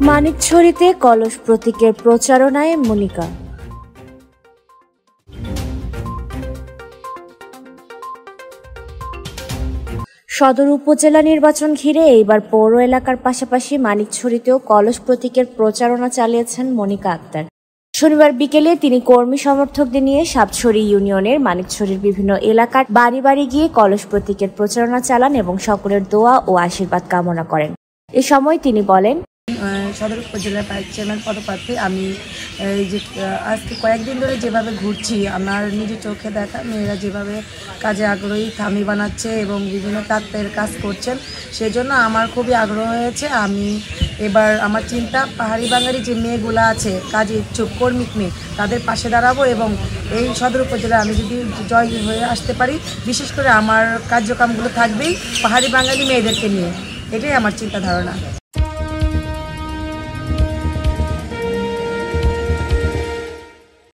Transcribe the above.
মানিকছড়িতে কলস প্রতীকের প্রচারণায় মনিকা। সদর উপজেলা নির্বাচন ঘিরে এইবার পৌর এলাকার পাশাপাশি মানিকছড়িতেও কলস প্রতীকের প্রচারণা চালিয়েছেন মনিকা আক্তার। শনিবার বিকেলে তিনি কর্মী সমর্থকদের নিয়ে সাতছড়ি ইউনিয়নের মানিকছড়ির বিভিন্ন এলাকার বাড়ি বাড়ি গিয়ে কলস প্রতীকের প্রচারণা চালান এবং সকলের দোয়া ও আশীর্বাদ কামনা করেন। এ সময় তিনি বলেন, সদর উপজেলার ভাইস চেয়ারম্যান পদপ্রার্থী আমি এই যে আজকে কয়েকদিন ধরে যেভাবে ঘুরছি, আমার নিজের চোখে দেখা মেয়েরা যেভাবে কাজে আগ্রহী, থামি বানাচ্ছে এবং বিভিন্ন তাঁতের কাজ করছেন, সেজন্য আমার খুবই আগ্রহ হয়েছে। আমি এবার আমার চিন্তা, পাহাড়ি বাঙালি যে মেয়েগুলো আছে কাজে ইচ্ছুক কর্মিক মেয়ে, তাদের পাশে দাঁড়াবো এবং এই সদর উপজেলায় আমি যদি জয় হয়ে আসতে পারি, বিশেষ করে আমার কার্যক্রমগুলো থাকবেই পাহাড়ি বাঙালি মেয়েদেরকে নিয়ে। এটাই আমার চিন্তা ধারণা।